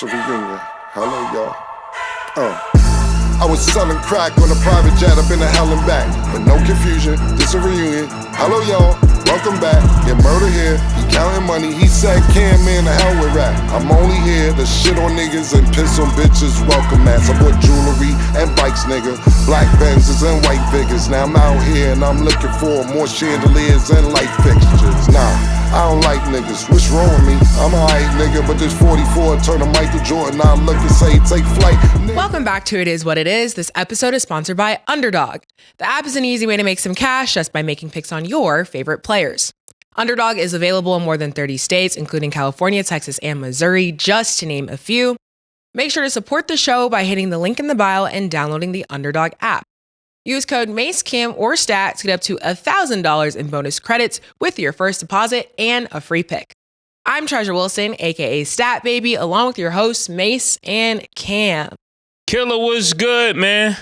Reunion. Hello, y'all. I was selling crack on a private jet up in the hell and back. But no confusion, this a reunion. Hello, y'all. Welcome back. Get murder here. He counting money. He said, "Can man, the hell with rap. I'm only here to shit on niggas and piss on bitches. Welcome, ass. I bought jewelry and bikes, nigga. Black Benzes and white Vickers. Now I'm out here and I'm looking for more chandeliers and light fixtures. Nah, I don't like niggas. What's wrong with me? I'm a hype nigga, but this 44 turn to Michael Jordan. I look and say, take flight. Welcome back to It Is What It Is. This episode is sponsored by Underdog. The app is an easy way to make some cash just by making picks on your favorite players. Underdog is available in more than 30 states, including California, Texas, and Missouri, just to name a few. Make sure to support the show by hitting the link in the bio and downloading the Underdog app. Use code MACECAM or STAT to get up to $1,000 in bonus credits with your first deposit and a free pick. I'm Treasure Wilson, aka Stat Baby, along with your hosts Mace and Cam. Killer, what's good, man?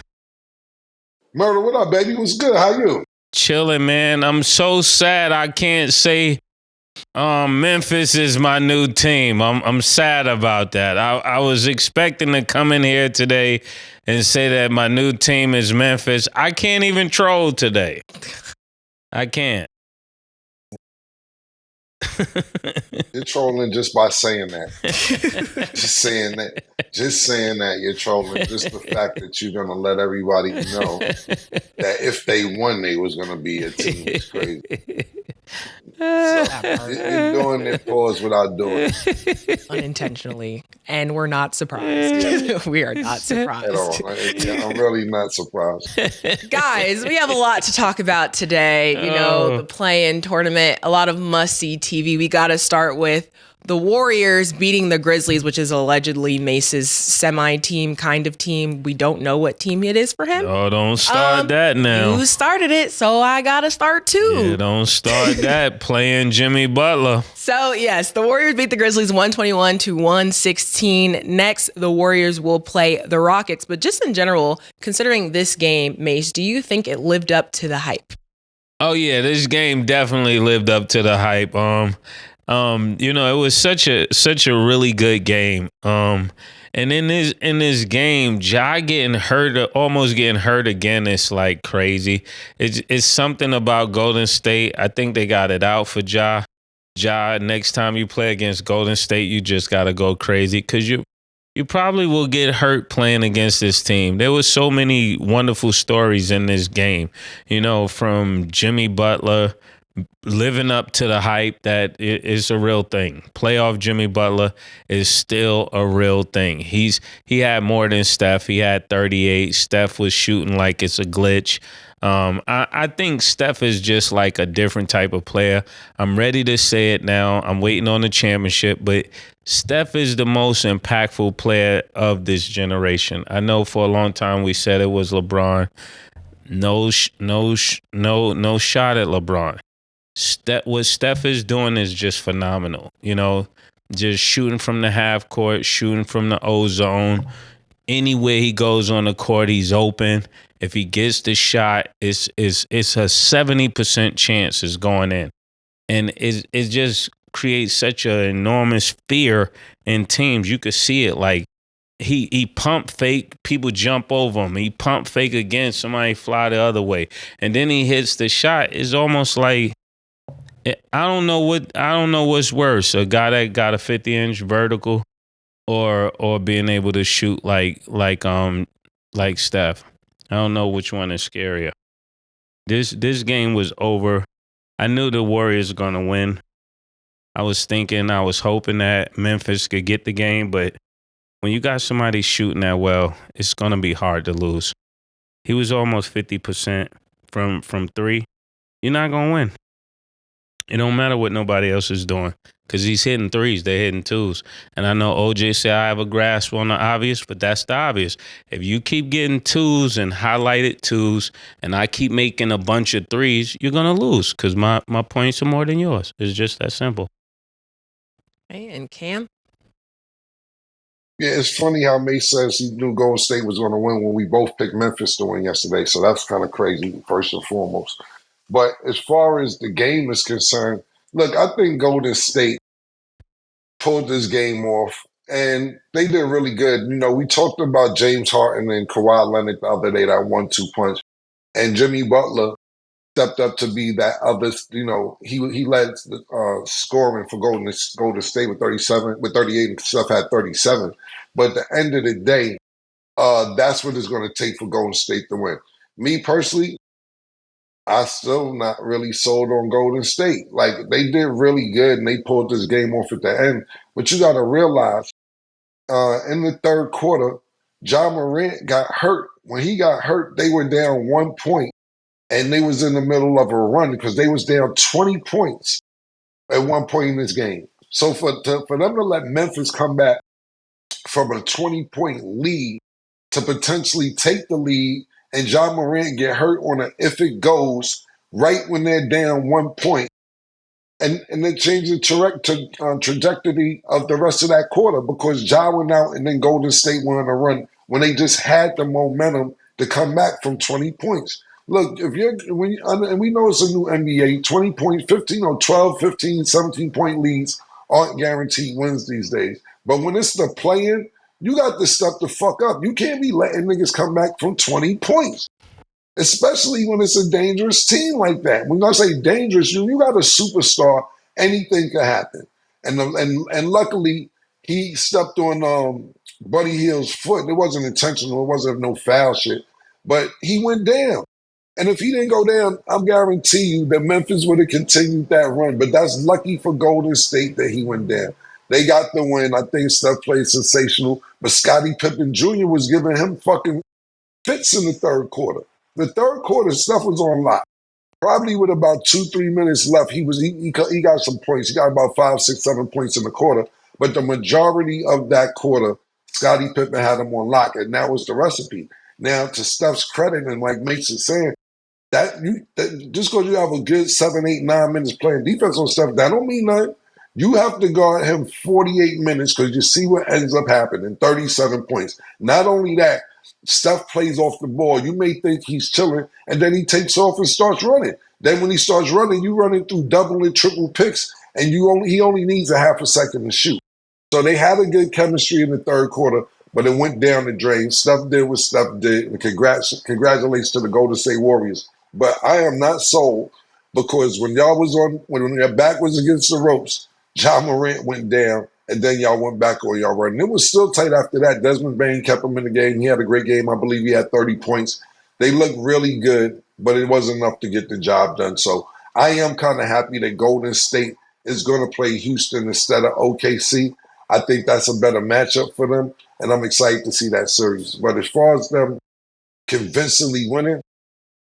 Murder, what up, baby? What's good? How you? Chilling, man. I'm so sad I can't say Memphis is my new team. I'm sad about that. I was expecting to come in here today and say that my new team is Memphis. I can't even troll today. I can't. You're trolling just by saying that. Just saying that you're trolling. Just the fact that you're gonna let everybody know that if they won, they was gonna be a team is crazy. So, you're doing it pause without doing it. Unintentionally. And we're not surprised. We are not surprised. At all. I'm really not surprised. Guys, we have a lot to talk about today. You know, the play-in tournament, a lot of must-see TV. We got to start with the Warriors beating the Grizzlies, which is allegedly Mace's semi-team kind of team. We don't know what team it is for him. Oh, don't start that now. You started it, so I got to start too. Yeah, don't start that. Playing Jimmy Butler. So, yes, the Warriors beat the Grizzlies 121-116. Next, the Warriors will play the Rockets. But just in general, considering this game, Mace, do you think it lived up to the hype? Oh, yeah, this game definitely lived up to the hype. You know, it was such a really good game. And in this game, Ja getting hurt, almost getting hurt again, it's like crazy. It's something about Golden State. I think they got it out for Ja. Ja, next time you play against Golden State, you just gotta go crazy because you probably will get hurt playing against this team. There was so many wonderful stories in this game, you know, from Jimmy Butler living up to the hype that is a real thing. Playoff Jimmy Butler is still a real thing. He had more than Steph. He had 38. Steph was shooting like it's a glitch. I think Steph is just like a different type of player. I'm ready to say it now. I'm waiting on the championship, but Steph is the most impactful player of this generation. I know for a long time we said it was LeBron. No shot at LeBron. What Steph is doing is just phenomenal. You know, just shooting from the half court, shooting from the O zone. Anywhere he goes on the court, he's open. If he gets the shot, it's a 70% chance it's going in. And it just creates such an enormous fear in teams. You could see it like he pump fake, people jump over him. He pump fake again, somebody fly the other way. And then he hits the shot. It's almost like I don't know what's worse, a guy that got a 50-inch vertical or being able to shoot like Steph. I don't know which one is scarier. This game was over. I knew the Warriors were going to win. I was hoping that Memphis could get the game, but when you got somebody shooting that well, it's going to be hard to lose. He was almost 50% from three. You're not going to win. It don't matter what nobody else is doing because he's hitting threes, they're hitting twos. And I know OJ said I have a grasp on the obvious, but that's the obvious. If you keep getting twos and highlighted twos and I keep making a bunch of threes, you're going to lose because my points are more than yours. It's just that simple. Hey, and Cam? Yeah, it's funny how Mace says he knew Golden State was going to win when we both picked Memphis to win yesterday. So that's kind of crazy, first and foremost. But as far as the game is concerned, look, I think Golden State pulled this game off and they did really good. You know, we talked about James Harden and Kawhi Leonard the other day, that 1-2 punch, and Jimmy Butler stepped up to be that other. You know, he led the scoring for Golden State with 37, with 38, and Steph had 37. But at the end of the day, that's what it's going to take for Golden State to win. Me personally, I still not really sold on Golden State. Like, they did really good and they pulled this game off at the end. But you got to realize, in the third quarter, Ja Morant got hurt. When he got hurt, they were down 1 point, and they was in the middle of a run because they was down 20 points at 1 point in this game. So for them to let Memphis come back from a 20-point lead to potentially take the lead, and Ja Morant get hurt on an if it goes right when they're down 1 point, and it changed the trajectory of the rest of that quarter, because Ja went out and then Golden State went on a run when they just had the momentum to come back from 20 points. Look, and we know it's a new NBA, 20 points, 15 or 12, 15, 17-point leads aren't guaranteed wins these days. But when it's the play-in, you got to step the fuck up. You can't be letting niggas come back from 20 points. Especially when it's a dangerous team like that. When I say dangerous, you got a superstar, anything could happen. And luckily, he stepped on Buddy Hield's foot. It wasn't intentional. It wasn't no foul shit. But he went down. And if he didn't go down, I guarantee you that Memphis would have continued that run. But that's lucky for Golden State that he went down. They got the win. I think Steph played sensational. But Scottie Pippen Jr. was giving him fucking fits in the third quarter. The third quarter, Steph was on lock. Probably with about 2-3 minutes left, he got some points. He got about 5, 6, 7 points in the quarter. But the majority of that quarter, Scottie Pippen had him on lock, and that was the recipe. Now, to Steph's credit, and like Mase is saying, just because you have a good 7, 8, 9 minutes playing defense on Steph, that don't mean nothing. You have to guard him 48 minutes because you see what ends up happening, 37 points. Not only that, Steph plays off the ball. You may think he's chilling, and then he takes off and starts running. Then when he starts running, you running through double and triple picks, and he only needs a half a second to shoot. So they had a good chemistry in the third quarter, but it went down the drain. Steph did what Steph did, and congratulations to the Golden State Warriors. But I am not sold, because when your back was against the ropes, Ja Morant went down, and then y'all went back on y'all run. And it was still tight after that. Desmond Bain kept him in the game. He had a great game. I believe he had 30 points. They looked really good, but it wasn't enough to get the job done. So I am kind of happy that Golden State is going to play Houston instead of OKC. I think that's a better matchup for them, and I'm excited to see that series. But as far as them convincingly winning,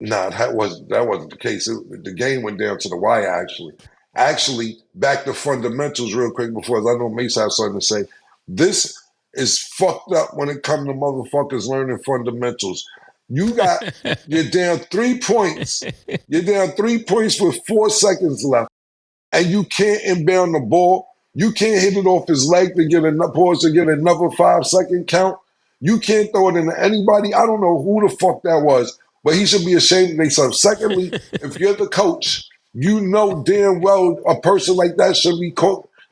nah, that wasn't the case. The game went down to the wire, actually. Actually, back to fundamentals real quick, before I know Mase has something to say. This is fucked up when it comes to motherfuckers learning fundamentals. You're down 3 points. You're down 3 points with 4 seconds left, and you can't inbound the ball. You can't hit it off his leg to get another 5-second count. You can't throw it into anybody. I don't know who the fuck that was, but he should be ashamed of himself. Secondly, if you're the coach, you know damn well a person like that should be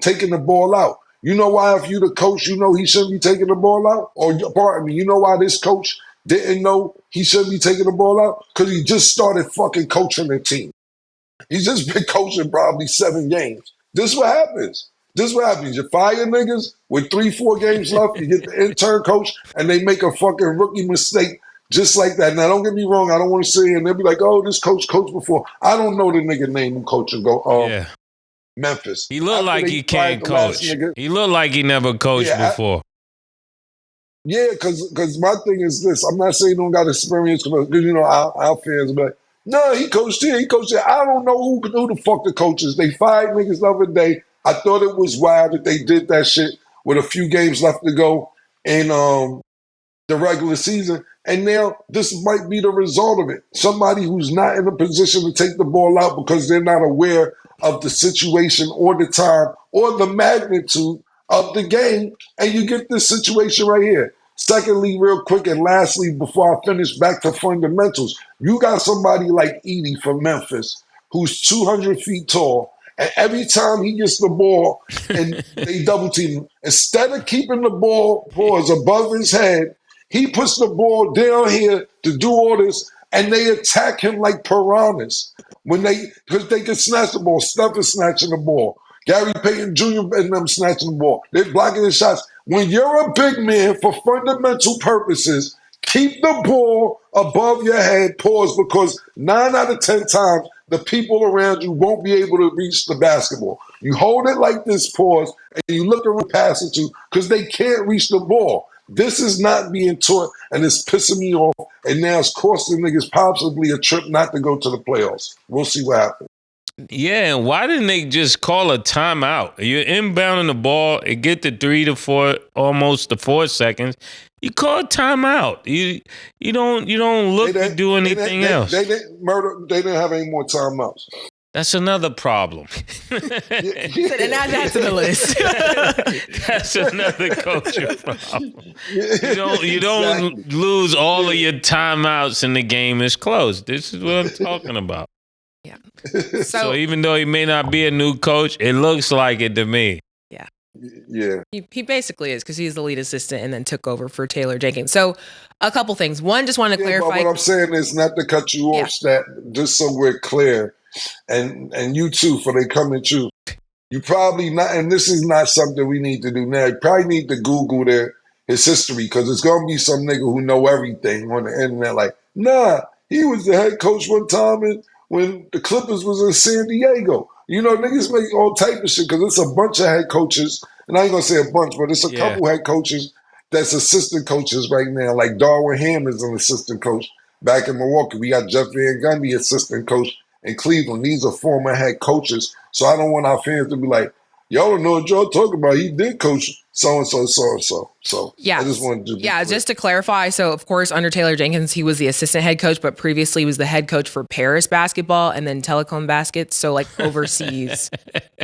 taking the ball out. You know why, if you're the coach, you know he shouldn't be taking the ball out? Or, pardon me, you know why this coach didn't know he shouldn't be taking the ball out? Because he just started fucking coaching the team. He's just been coaching probably 7 games. This is what happens. You fire niggas with 3-4 games left, you get the intern coach, and they make a fucking rookie mistake just like that. Now, don't get me wrong. I don't want to say, and they'll be like, oh, this coach coached before. I don't know the nigga name who coach and go, Memphis. He looked like he can't coach. He looked like he never coached before. Yeah, because my thing is this. I'm not saying he don't got experience, because, you know, our fans be like, no, he coached here, he coached there. I don't know who the fuck the coach is. They fired niggas the other day. I thought it was wild that they did that shit with a few games left to go in the regular season. And now this might be the result of it. Somebody who's not in a position to take the ball out because they're not aware of the situation or the time or the magnitude of the game. And you get this situation right here. Secondly, real quick, and lastly, before I finish, back to fundamentals. You got somebody like Edie from Memphis who's 200 feet tall, And every time he gets the ball and they double team him, instead of keeping the ball boys above his head, he puts the ball down here to do all this, and they attack him like piranhas. Because they can snatch the ball. Steph is snatching the ball. Gary Payton Jr. and them snatching the ball. They're blocking the shots. When you're a big man, for fundamental purposes, keep the ball above your head, pause, because 9 out of 10 times, the people around you won't be able to reach the basketball. You hold it like this, pause, and you look around pass it to, because they can't reach the ball. This is not being taught, and it's pissing me off, and now it's costing niggas possibly a trip not to go to the playoffs. We'll see what happens. Yeah, and why didn't they just call a timeout? You're inbounding the ball, it get to 3 to 4, almost to 4 seconds. You call a timeout. You don't look to do anything else. They didn't have any more timeouts. That's another problem. And add that to the list. That's another culture problem. You don't lose all of your timeouts and the game is closed. This is what I'm talking about. Yeah. So even though he may not be a new coach, it looks like it to me. Yeah. Yeah. He basically is, because he's the lead assistant and then took over for Taylor Jenkins. So a couple things. One, just want to clarify. But what I'm saying is, not to cut you off, Stat, just so we're clear, and you too, for they come at you. You probably not, and this is not something we need to do now. You probably need to Google his history, because it's gonna be some nigga who know everything on the internet. Like, nah, he was the head coach one time when the Clippers was in San Diego. You know, niggas make all type of shit, because it's a bunch of head coaches, and I ain't gonna say a bunch, but it's a couple head coaches that's assistant coaches right now. Like Darwin Ham is an assistant coach back in Milwaukee. We got Jeff Van Gundy, assistant coach in Cleveland. These are former head coaches. So I don't want our fans to be like, y'all don't know what y'all talking about. He did coach so-and-so, so-and-so. So I just wanted to be clear. Just to clarify. So, of course, under Taylor Jenkins, he was the assistant head coach, but previously he was the head coach for Paris basketball and then Telecom Baskets. So, like, overseas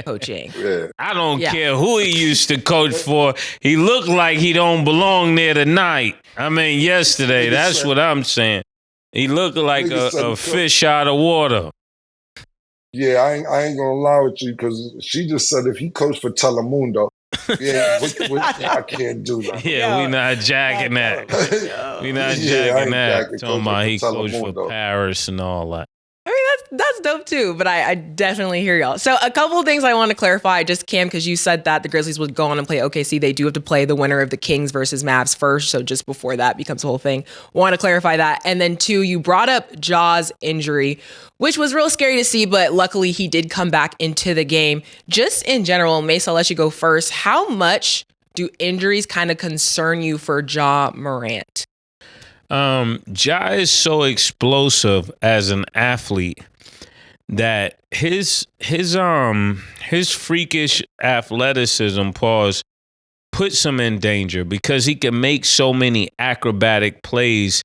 coaching. Yeah. I don't care who he used to coach for. He looked like he don't belong there tonight. I mean, yesterday. That's what I'm saying. He looked like a fish out of water. Yeah, I ain't gonna lie with you, because she just said if he coached for Telemundo, I can't do that. Yeah, we not jacking that. We not jacking that. Talking about he coached for Paris and all that. I mean, that's dope too, but I definitely hear y'all. So a couple of things I want to clarify, just Cam, because you said that the Grizzlies would go on and play OKC. They do have to play the winner of the Kings versus Mavs first, so just before that becomes the whole thing. Want to clarify that. And then 2, you brought up Ja's injury, which was real scary to see, but luckily he did come back into the game. Just in general, Mase, I'll let you go first. How much do injuries kind of concern you for Ja Morant? Ja is so explosive as an athlete that his freakish athleticism puts him in danger, because he can make so many acrobatic plays.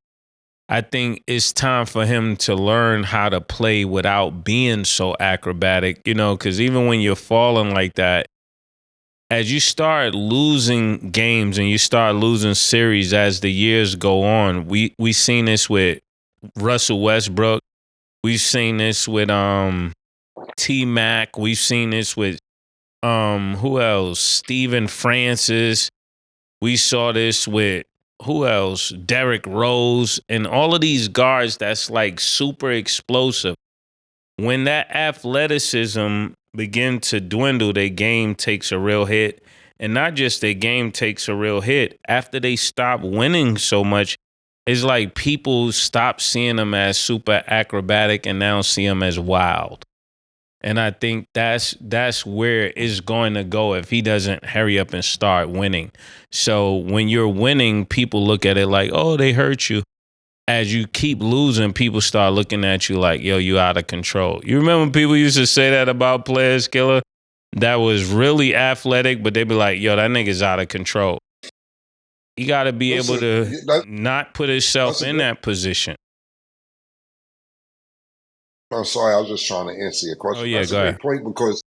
I think it's time for him to learn how to play without being so acrobatic, because even when you're falling like that, as you start losing games and you start losing series as the years go on, we seen this with Russell Westbrook. We've seen this with T-Mac. We've seen this with who else? Steven Francis. We saw this with who else? Derrick Rose, and all of these guards that's like super explosive. When that athleticism begin to dwindle, their game takes a real hit. And not just their game takes a real hit. After they stop winning so much, it's like people stop seeing them as super acrobatic and now see them as wild. And I think that's where it's going to go if he doesn't hurry up and start winning. So when you're winning, people look at it like, oh, they hurt you. As you keep losing, people start looking at you like, yo, you out of control. You remember people used to say that about players, Killer? That was really athletic, but they'd be like, yo, that nigga's out of control. You got to be able to not put himself in that position. I'm sorry, I was just trying to answer your question. Oh, yeah, that's go a ahead. great point, because,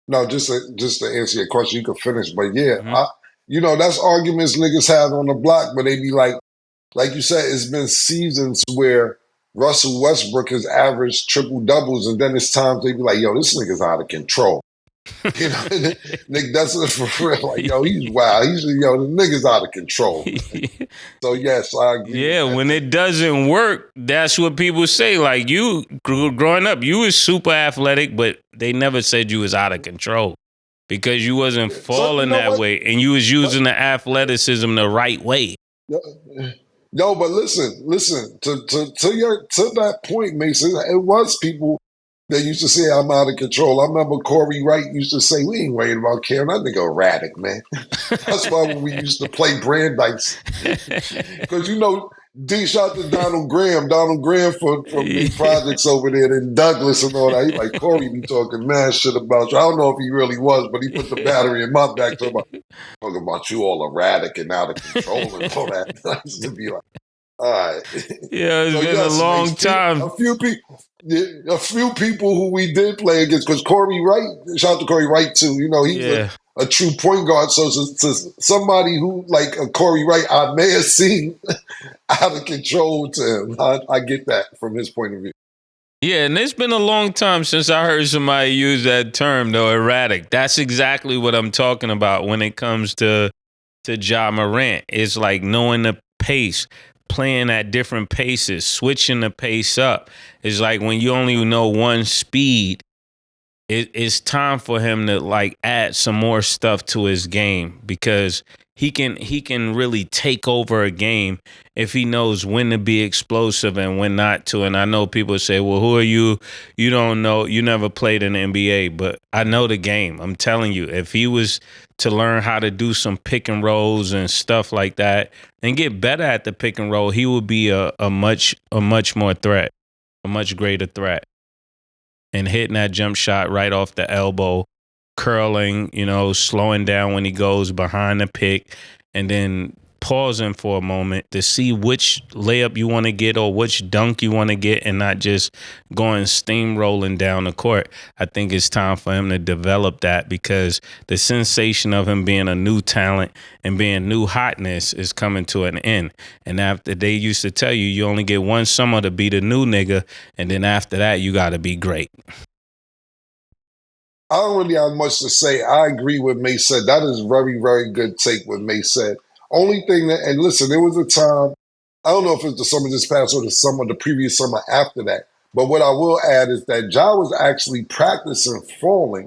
no, just to answer your question, you can finish. But yeah, that's arguments niggas have on the block, but they be like you said, it's been seasons where Russell Westbrook has averaged triple doubles, and then it's times they be like, "Yo, this nigga's out of control." You know, Nick, that's for real. Like, yo, he's wild. The nigga's out of control. So yes, I agree. Yeah, when it doesn't work, that's what people say. Like you growing up, you was super athletic, but they never said you was out of control because you wasn't falling that way, and you was using the athleticism the right way. No, but listen to that point, Mason. It was people that used to say I'm out of control. I remember Corey Wright used to say, "We ain't worried about Karen. That nigga erratic, man." That's why when we used to play Brandeis, because D shot to Donald Graham from the projects over there in Douglas and all that. He like, Corey be talking mad shit about you. I don't know if he really was, but he put the battery in my back talking about you all erratic and out of control and all that. I used to be like, all right. Yeah, it's been a long time. A few people who we did play against, because Corey Wright, shout out to Corey Wright too. He's a true point guard. So to somebody who like a Corey Wright, I may have seen out of control to him. I get that from his point of view. Yeah, and it's been a long time since I heard somebody use that term, though, erratic. That's exactly what I'm talking about when it comes to Ja Morant. It's like knowing the pace, playing at different paces, switching the pace up. It's like when you only know one speed, it's time for him to like add some more stuff to his game, because he can really take over a game if he knows when to be explosive and when not to. And I know people say, well, who are you? You don't know. You never played in the NBA, but I know the game. I'm telling you, if he was to learn how to do some pick and rolls and stuff like that and get better at the pick and roll, he would be a much more threat, a much greater threat. And hitting that jump shot right off the elbow, curling, slowing down when he goes behind the pick, and then pausing for a moment to see which layup you want to get or which dunk you want to get, and not just going steamrolling down the court. I think it's time for him to develop that, because the sensation of him being a new talent and being new hotness is coming to an end. And after, they used to tell you, you only get one summer to be the new nigga, and then after that, you got to be great. I don't really have much to say. I agree with Mase said. That is very, very good take what Mase said. Only thing that, and listen, there was a time, I don't know if it's the summer just passed or the previous summer after that, but what I will add is that Ja was actually practicing falling.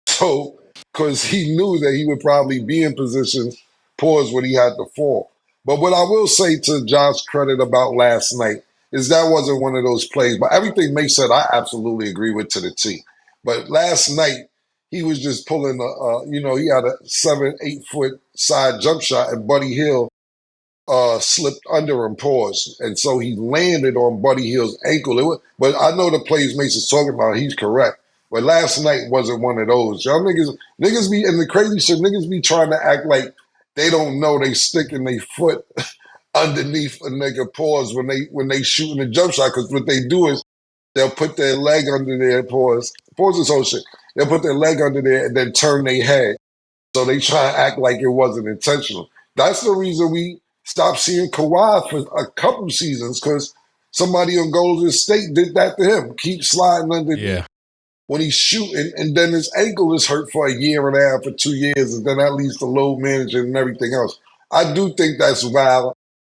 So, because he knew that he would probably be in position, pause when he had to fall. But what I will say to Ja's credit about last night is that wasn't one of those plays. But everything Mase said, I absolutely agree with to the T. But last night, he was just pulling he had a 7-8 foot side jump shot, and Buddy Hield slipped under him, pause. And so he landed on Buddy Hield's ankle. But I know the plays Mason's talking about, he's correct. But last night wasn't one of those. Y'all niggas be, and the crazy shit, niggas be trying to act like they don't know they sticking their foot underneath a nigga, pause, when they shooting a jump shot. Because what they do is they'll put their leg under their pause this whole shit. They'll put their leg under there and then turn their head. So they try to act like it wasn't intentional. That's the reason we stopped seeing Kawhi for a couple seasons, because somebody on Golden State did that to him. Keep sliding underneath when he's shooting, and then his ankle is hurt for a year and a half or 2 years, and then that leads to load management and everything else. I do think that's valid,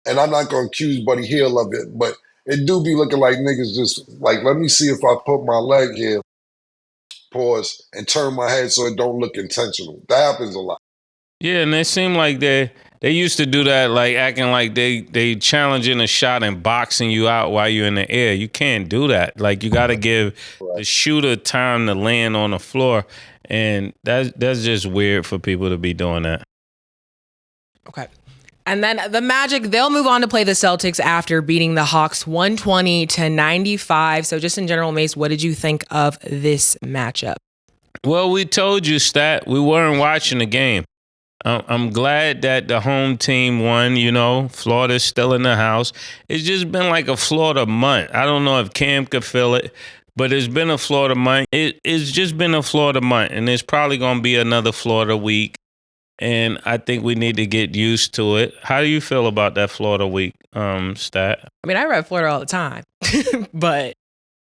and I'm not going to accuse Buddy Hield of it, but it do be looking like niggas just like, let me see if I put my leg here, pause, and turn my head so it don't look intentional. That happens a lot. Yeah, and it seemed like they used to do that, like acting like they challenging a shot and boxing you out while you're in the air. You can't do that. Like, you got to give the shooter time to land on the floor, and that's just weird for people to be doing that. Okay. And then the Magic, they'll move on to play the Celtics after beating the Hawks 120-95. So just in general, Mase, what did you think of this matchup? Well, we told you, Stat, we weren't watching the game. I'm glad that the home team won. Florida's still in the house. It's just been like a Florida month. I don't know if Cam could feel it, but it's been a Florida month. It's just been a Florida month, and it's probably going to be another Florida week. and I think we need to get used to it. How do you feel about that Florida week stat? I mean, I read Florida all the time, but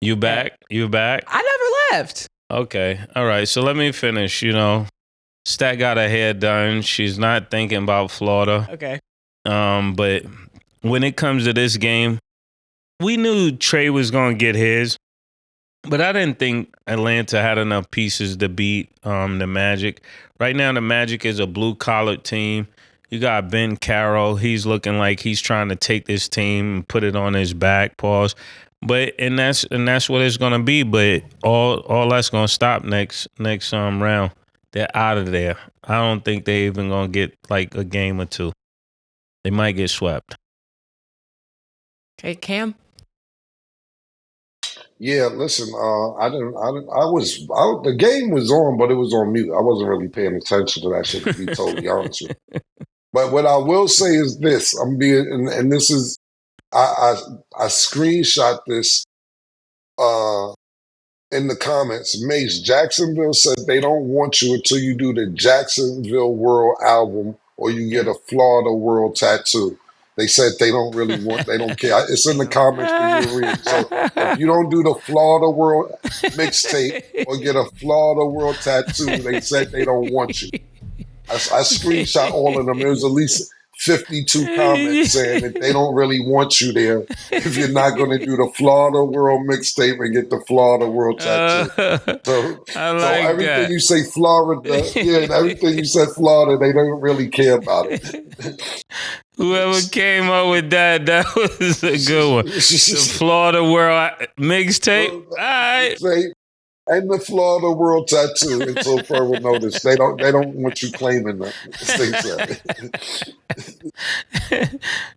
You back? You back? I never left. Okay. All right. So let me finish. Stat got her hair done. She's not thinking about Florida. Okay. But when it comes to this game, we knew Trae was going to get his. But I didn't think Atlanta had enough pieces to beat the Magic. Right now, the Magic is a blue-collar team. You got Ben Carroll. He's looking like he's trying to take this team and put it on his back. Pause. But and that's what it's gonna be. But all that's gonna stop next round. They're out of there. I don't think they even gonna get like a game or two. They might get swept. Okay, Cam. Yeah, listen, the game was on, but it was on mute. I wasn't really paying attention to that shit, to be totally honest with you. But what I will say is this: and this is, I screenshot this in the comments. Mase, Jacksonville said they don't want you until you do the Jacksonville World album or you get a Florida World tattoo. They said they don't care. It's in the comments for you to read. So if you don't do the Florida World mixtape or get a Florida World tattoo, they said they don't want you. I screenshot all of them. There was at least 52 comments saying that they don't really want you there if you're not going to do the Florida World mixtape and get the Florida World tattoo. So everything that. You say Florida, and everything you said Florida, they don't really care about it. Whoever came up with that was a good one. The Florida World mixtape. All right. And the Florida World tattoo until further notice. They don't want you claiming that.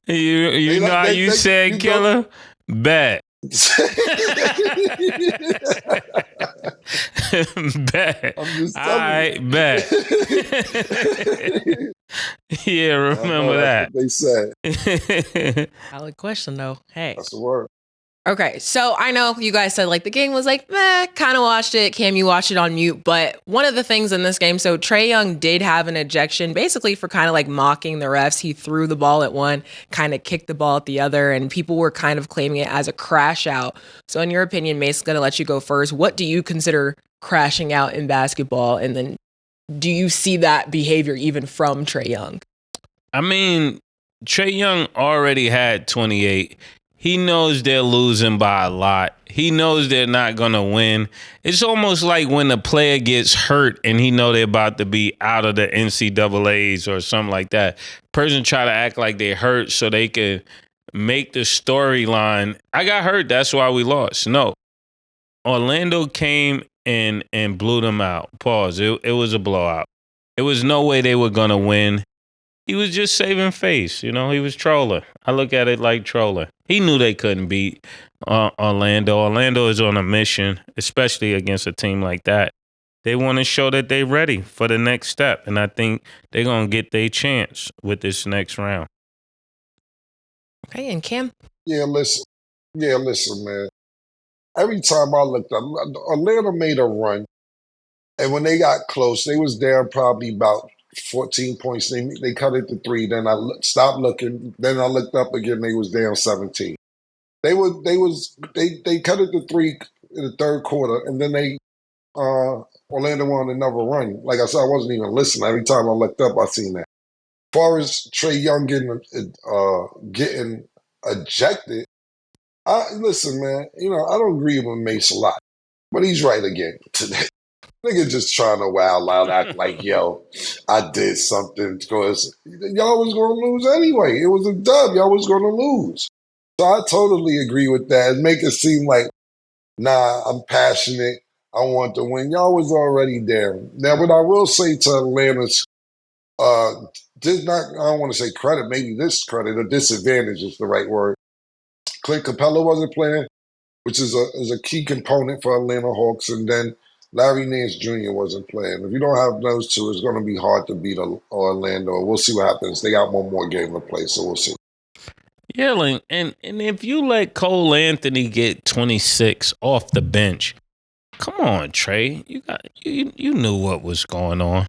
You know how you said, Killer? Bet. Bet. I'm just all right, bet. Yeah, remember that. They said. Valid question, though. Hey. That's the word. Okay, so I know you guys said like the game was like, meh, kind of watched it. Cam, you watched it on mute. But one of the things in this game, so Trey Young did have an ejection basically for kind of like mocking the refs. He threw the ball at one, kind of kicked the ball at the other, and people were kind of claiming it as a crash out. So in your opinion, Mase is going to let you go first. What do you consider crashing out in basketball? And then do you see that behavior even from Trey Young? I mean, Trey Young already had 28. He knows they're losing by a lot. He knows they're not going to win. It's almost like when the player gets hurt and he know they're about to be out of the NCAAs or something like that. Person try to act like they're hurt so they can make the storyline. I got hurt, that's why we lost. No. Orlando came and blew them out. Pause. It was a blowout. It was no way they were going to win. He was just saving face, he was trolling. I look at it like trolling. He knew they couldn't beat Orlando. Orlando is on a mission, especially against a team like that. They want to show that they're ready for the next step, and I think they're going to get their chance with this next round. Okay, and Cam? Yeah, listen, man. Every time I looked up, Atlanta made a run, and when they got close, they was down probably about 14 points. They cut it to 3. Then I stopped looking. Then I looked up again. They was down 17. They cut it to 3 in the third quarter, and then Orlando won another run. Like I said, I wasn't even listening. Every time I looked up, I seen that. As far as Trae Young getting ejected, listen, man. I don't agree with Mase a lot, but he's right again today. Nigga just trying to wild out, act like, yo, I did something because y'all was going to lose anyway. It was a dub. Y'all was going to lose. So I totally agree with that. And make it seem like, nah, I'm passionate. I want to win. Y'all was already there. Now, what I will say to Atlanta's, I don't want to say credit, maybe this credit, or disadvantage is the right word. Clint Capella wasn't playing, which is a key component for Atlanta Hawks. And then Larry Nance Jr. wasn't playing. If you don't have those two, it's going to be hard to beat Orlando. We'll see what happens. They got one more game to play, so we'll see. Yeah, and if you let Cole Anthony get 26 off the bench, come on, Trey. You knew what was going on.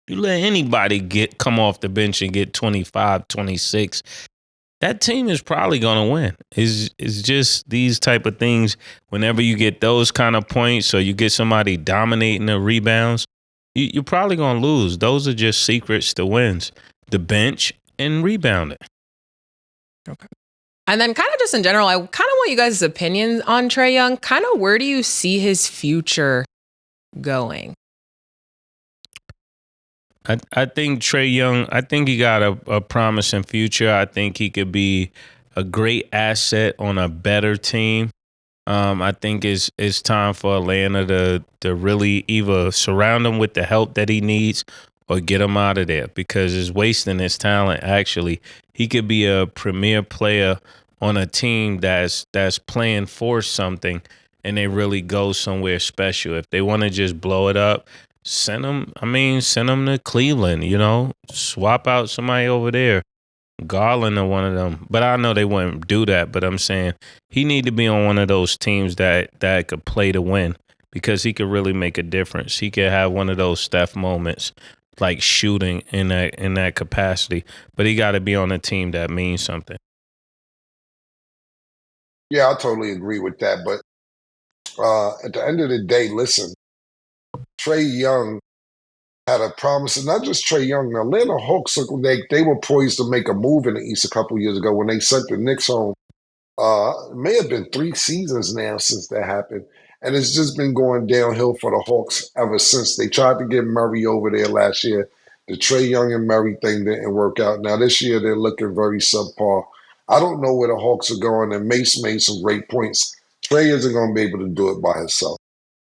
You let anybody come off the bench and get 25, 26. That team is probably going to win. It's just these type of things. Whenever you get those kind of points or you get somebody dominating the rebounds, you're probably going to lose. Those are just secrets to wins. The bench and rebounding. Okay. And then kind of just in general, I kind of want you guys' opinions on Trae Young. Kind of where do you see his future going? I think Trae Young, I think he got a promising future. I think he could be a great asset on a better team. I think it's time for Atlanta to really either surround him with the help that he needs or get him out of there because it's wasting his talent. Actually, he could be a premier player on a team that's playing for something and they really go somewhere special. If they want to just blow it up, send him to Cleveland, swap out somebody over there. Garland or one of them. But I know they wouldn't do that. But I'm saying he need to be on one of those teams that could play to win because he could really make a difference. He could have one of those Steph moments like shooting in that capacity. But he got to be on a team that means something. Yeah, I totally agree with that. But at the end of the day, listen, Trae Young had a promise, and not just Trae Young. The Atlanta Hawks look like they were poised to make a move in the East a couple years ago when they sent the Knicks home. It may have been 3 seasons now since that happened, and it's just been going downhill for the Hawks ever since. They tried to get Murray over there last year. The Trae Young and Murray thing didn't work out. Now this year they're looking very subpar. I don't know where the Hawks are going, and Mase made some great points. Trae isn't going to be able to do it by himself.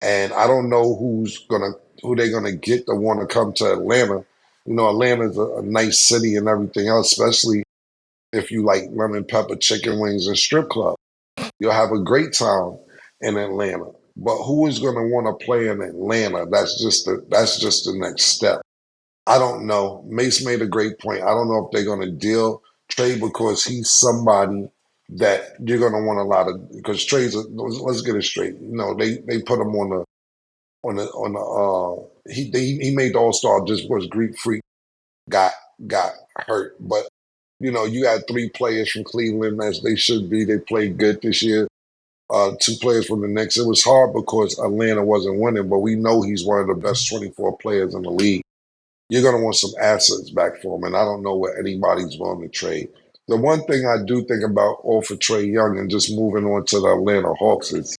And I don't know who they're gonna get to want to come to Atlanta. Atlanta's a nice city and everything else, especially if you like lemon pepper chicken wings and strip club. You'll have a great time in Atlanta. But who is gonna want to play in Atlanta? That's just the next step. I don't know. Mace made a great point. I don't know if they're gonna deal Trey because he's somebody that you're gonna want a lot of because Trey's let's get it straight. They put him he made the All-Star just was Greek Freak got hurt. But you had 3 players from Cleveland as they should be. They played good this year. 2 players from the Knicks. It was hard because Atlanta wasn't winning, but we know he's one of the best 24 players in the league. You're going to want some assets back for him, and I don't know what anybody's willing to trade. The one thing I do think about for Trae Young and just moving on to the Atlanta Hawks is,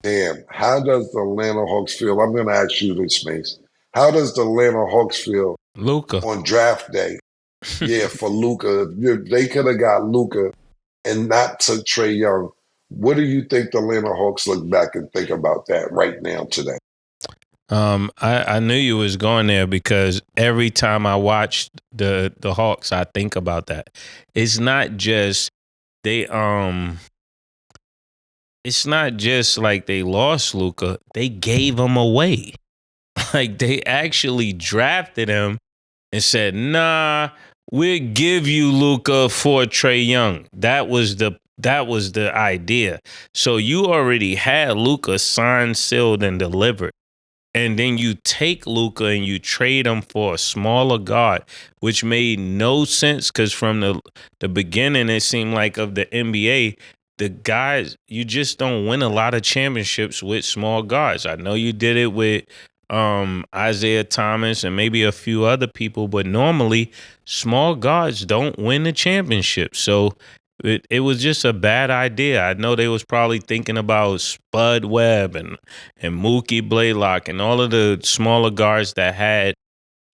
damn, how does the Atlanta Hawks feel? I'm going to ask you this, Mace. How does the Atlanta Hawks feel Luka on draft day? Yeah, for Luka. They could have got Luka and not took Trae Young. What do you think the Atlanta Hawks look back and think about that right now today? I knew you was going there because every time I watch the Hawks, I think about that. It's not just it's not just like they lost Luka, they gave him away. Like they actually drafted him and said, "Nah, we'll give you Luka for Trae Young." That was the idea. So you already had Luka signed, sealed, and delivered. And then you take Luka and you trade him for a smaller guard, which made no sense because from the beginning, it seemed like of the NBA, the guys, you just don't win a lot of championships with small guards. I know you did it with Isaiah Thomas and maybe a few other people, but normally small guards don't win the championship. So it was just a bad idea. I know they was probably thinking about Spud Webb and Mookie Blaylock and all of the smaller guards that had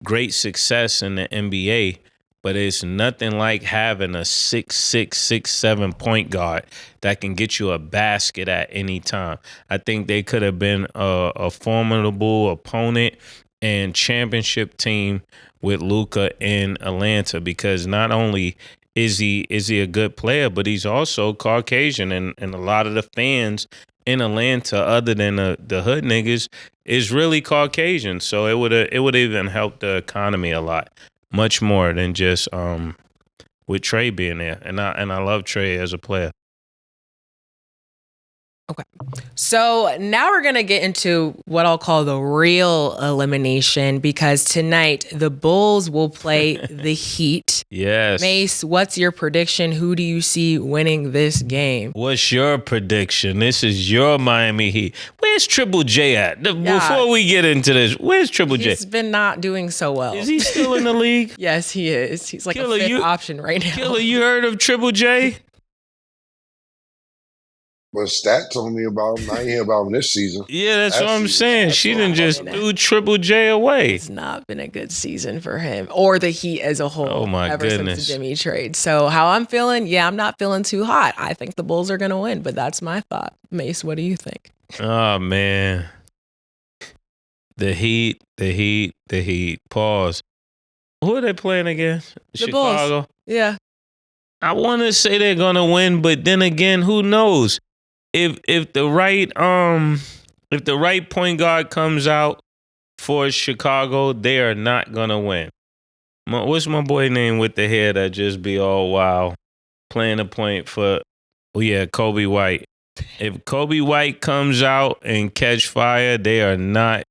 great success in the NBA, but it's nothing like having a 6'6", 6'7" point guard that can get you a basket at any time. I think they could have been a formidable opponent and championship team with Luka in Atlanta because not only is he a good player, but he's also Caucasian, and a lot of the fans in Atlanta, other than the hood niggas, is really Caucasian. So it would even help the economy a lot, much more than just with Trae being there. And I love Trae as a player. So now we're going to get into what I'll call the real elimination, because tonight the Bulls will play the Heat. Yes. Mase, what's your prediction? Who do you see winning this game? What's your prediction? This is your Miami Heat. Where's Triple J at? Before we get into this, where's Triple J? He's been not doing so well. Is he still in the league? Yes, he is. He's like Killer, a fifth option right now. Killer, you heard of Triple J? But Stat told me about him. I ain't hear about him this season. Yeah, that's what I'm saying. She done just threw Triple J away. It's not been a good season for him or the Heat as a whole. Oh my ever goodness. since the Jimmy trade. So how I'm feeling? Yeah, I'm not feeling too hot. I think the Bulls are going to win, but that's my thought. Mace, what do you think? Oh man, the Heat. Pause. Who are they playing again? The Chicago. Bulls. Yeah. I want to say they're gonna win, but then again, who knows? If the right point guard comes out for Chicago, they are not gonna win. What's my boy name with the hair that just be all wow, playing a point for? Oh yeah, Kobe White. If Kobe White comes out and catch fire, they are not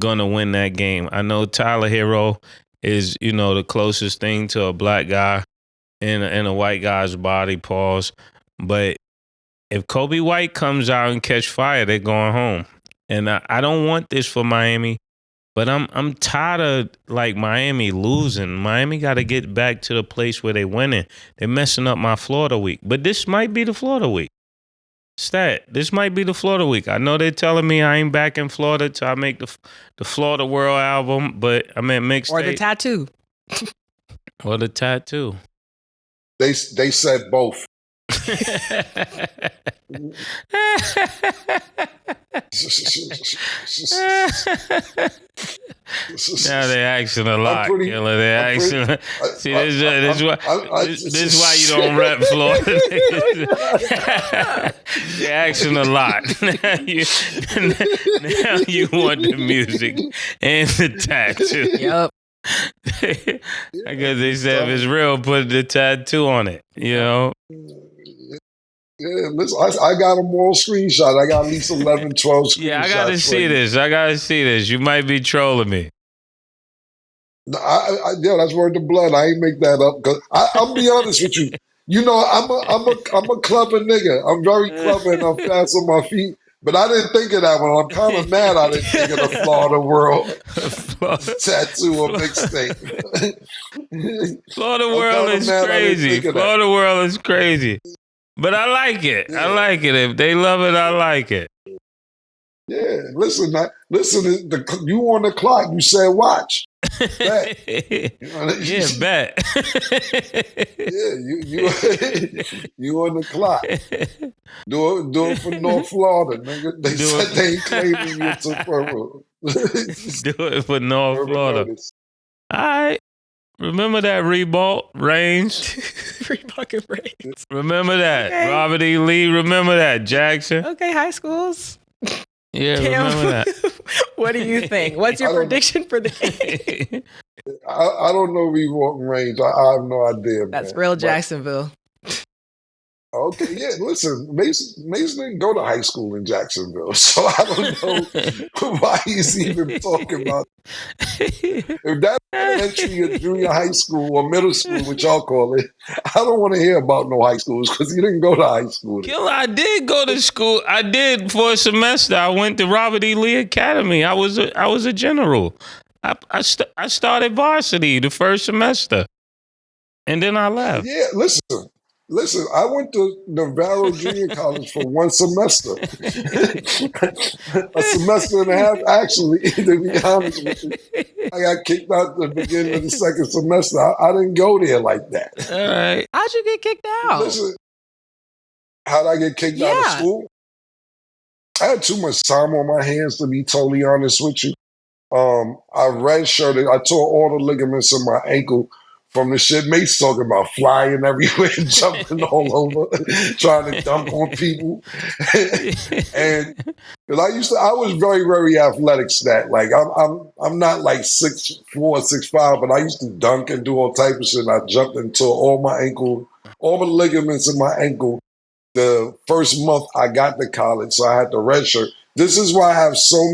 gonna win that game. I know Tyler Hero is the closest thing to a black guy in a white guy's body. Pause, but. If Kobe White comes out and catch fire, they're going home. And I don't want this for Miami, but I'm tired of Miami losing. Miami got to get back to the place where they winning. They're messing up my Florida week, but this might be the Florida week. Stat, this might be the Florida week. I know they're telling me I ain't back in Florida till I make the Florida World album, but I meant mixtape. Or the tattoo. Or the tattoo. They said both. Now they're asking a lot, Killer. They're asking. See, this is why you don't rep Florida. They're asking a lot. Now you want the music and the tattoo. Yep. I guess they said if it's real, put the tattoo on it. Yeah, listen, I got them all screenshot. I got at least 11, 12 screenshots. Yeah, I gotta see this. You might be trolling me. Yeah, that's word to blood. I ain't make that up. Cause I'll be honest with you. I'm a clever nigga. I'm very clever and I'm fast on my feet. But I didn't think of that one. I'm kind of mad I didn't think of the Florida World tattoo or mixtape. Florida World is crazy. Florida World is crazy. But I like it. Yeah. I like it. If they love it, I like it. Yeah, listen. You on the clock. You said watch. Bet. Yeah, bet. Yeah, you on the clock. Do it for North Florida, nigga. They said they ain't claiming you to purple. Do it for North Florida. Notice. All right. Remember that Reebok range? Reebok and range. Remember that. Okay. Robert E. Lee, remember that. Jackson. Okay, high schools. Yeah, remember that. What do you think? What's your prediction for the game? I don't know Reebok and range. I have no idea. That's real Jacksonville. Okay, yeah, listen, Mason didn't go to high school in Jacksonville, so I don't know why he's even talking about it. If that's elementary or junior high school or middle school, which y'all call it, I don't want to hear about no high schools because he didn't go to high school. Killer, I did go to school. I did for a semester. I went to Robert E. Lee Academy. I was a general. I started varsity the first semester, and then I left. Yeah, Listen, I went to Navarro Junior College for one semester. A semester and a half, actually, to be honest with you. I got kicked out at the beginning of the second semester. I didn't go there like that. All right. How'd you get kicked out? Listen, how'd I get kicked out of school? I had too much time on my hands, to be totally honest with you. I redshirted. I tore all the ligaments in my ankle from the shit Mace talking about, flying everywhere, jumping all over, trying to dunk on people. And because I was very, very athletic stat. Like I'm not like 6'4", 6'5", but I used to dunk and do all type of shit. And I jumped and tore all my ankle, all the ligaments in my ankle. the first month I got to college, so I had to redshirt. This is why I have so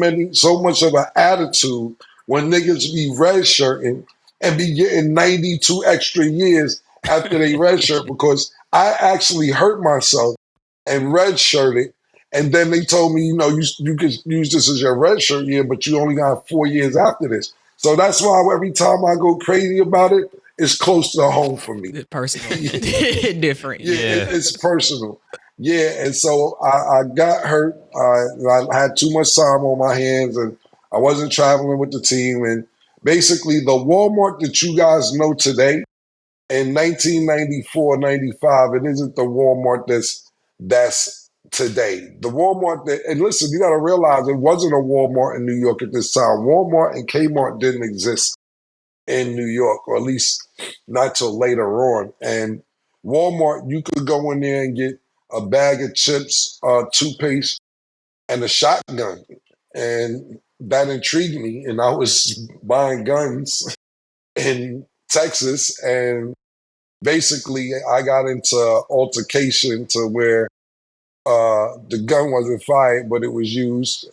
much of an attitude when niggas be redshirting and be getting 92 extra years after they redshirt because I actually hurt myself and redshirted. And then they told me, you could use this as your redshirt year, but you only got 4 years after this. So that's why every time I go crazy about it, it's close to home for me. Personal. Different. Yeah, it's personal. Yeah, and so I got hurt. I had too much time on my hands, and I wasn't traveling with the team. And basically, the Walmart that you guys know today, in 1994, 95, it isn't the Walmart that's today. The Walmart that, and listen, you got to realize it wasn't a Walmart in New York at this time. Walmart and Kmart didn't exist in New York, or at least not till later on. And Walmart, you could go in there and get a bag of chips, toothpaste, and a shotgun. And that intrigued me. And I was buying guns in Texas. And basically, I got into altercation to where the gun wasn't fired, but it was used.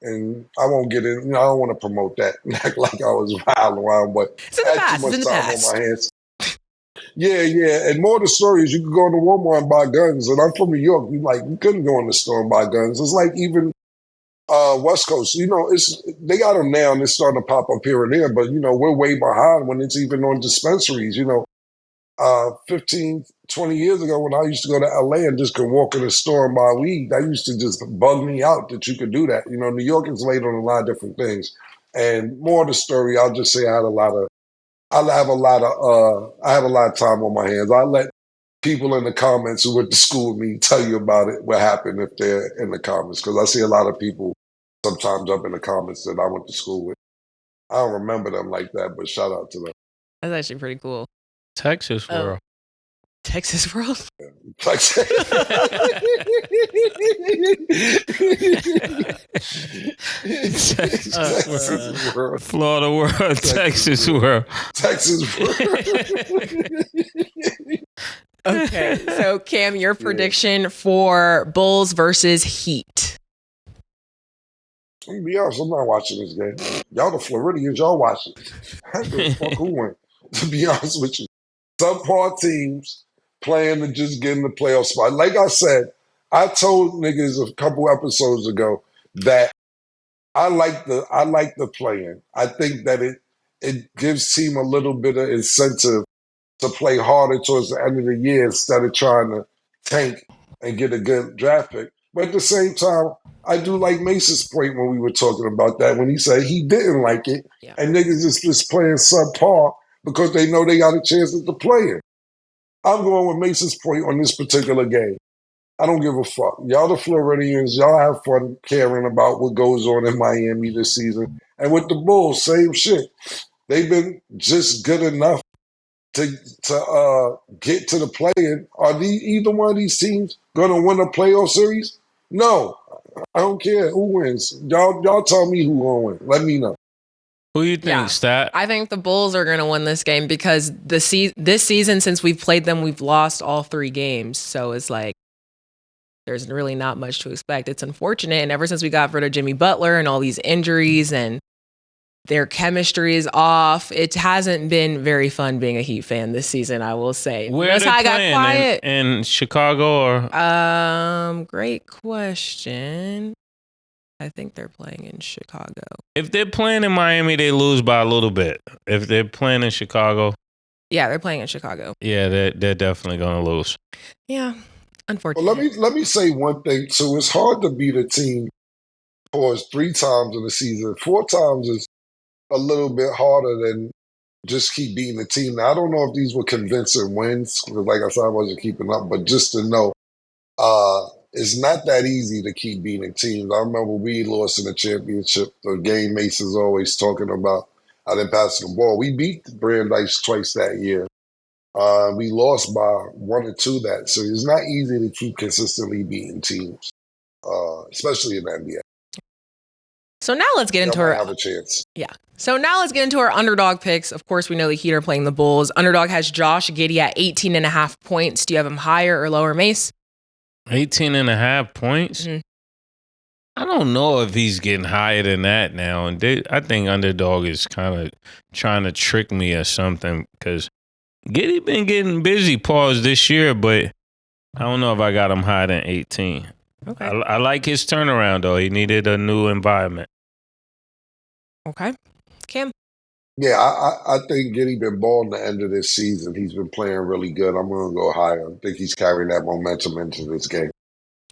And I won't get in. I don't want to promote that. Act like I was wild around, but It's in the I had past. too It's in much the time past. on my hands. Yeah. And more of the story is you could go to Walmart and buy guns. And I'm from New York. You couldn't go in the store and buy guns. It's like even West Coast. They got them now and it's starting to pop up here and there. But we're way behind when it's even on dispensaries. 15, 20 years ago when I used to go to LA and just could walk in the store and buy weed, that used to just bug me out that you could do that. New York is late on a lot of different things. And more of the story, I'll just say I have a lot of time on my hands. I let people in the comments who went to school with me tell you about it, what happened if they're in the comments. Because I see a lot of people sometimes up in the comments that I went to school with. I don't remember them like that, but shout out to them. That's actually pretty cool. Texas world. Texas world? Texas world. Florida world. Texas world. Texas world. Okay, so Cam, your prediction for Bulls versus Heat. I'm gonna be honest, I'm not watching this game. Y'all the Floridians, y'all watch it. I don't give a fuck who win, to be honest with you. Subpar teams playing to just get in the playoff spot. Like I said, I told niggas a couple episodes ago that I like the play-in. I think that it gives team a little bit of incentive to play harder towards the end of the year instead of trying to tank and get a good draft pick. But at the same time, I do like Mace's point when we were talking about that, when he said he didn't like it, and niggas is just playing subpar because they know they got a chance at the play-in. I'm going with Mace's point on this particular game. I don't give a fuck. Y'all the Floridians, y'all have fun caring about what goes on in Miami this season. And with the Bulls, same shit. They've been just good enough to get to the play-in. Are either one of these teams going to win a playoff series? No. I don't care who wins. Y'all tell me who going to win. Let me know. Who you think, Stat? I think the Bulls are going to win this game because this season, since we've played them, we've lost all 3 games. So it's like there's really not much to expect. It's unfortunate. And ever since we got rid of Jimmy Butler and all these injuries and their chemistry is off, it hasn't been very fun being a Heat fan this season, I will say. Where are they playing? Got quiet. In Chicago or? Great question. I think they're playing in Chicago. If they're playing in Miami, they lose by a little bit. If they're playing in Chicago. Yeah, they're playing in Chicago. Yeah, they're definitely going to lose. Yeah, unfortunately. Well, let me say one thing, too. It's hard to beat a team towards 3 times in the season. 4 times is a little bit harder than just keep beating the team. Now, I don't know if these were convincing wins, because like I said, I wasn't keeping up, but just to know, it's not that easy to keep beating teams. I remember we lost in the championship, the game Mase is always talking about. I didn't pass the ball. We beat Brandeis twice that year. We lost by 1 or 2 that. So it's not easy to keep consistently beating teams, especially in the NBA. So now let's get into our have a chance. Yeah. So now let's get into our underdog picks. Of course, we know the Heat are playing the Bulls. Underdog has Josh Giddey at 18.5 points. Do you have him higher or lower, Mase? 18 and a half points. Mhm. I don't know if he's getting higher than that now. And I think Underdog is kind of trying to trick me or something because Giddy been getting busy pause this year, but I don't know if I got him higher than 18. Okay. I like his turnaround, though. He needed a new environment. Okay. Cam. Yeah, I think Giddy been balling the end of this season. He's been playing really good. I'm going to go higher. I think he's carrying that momentum into this game.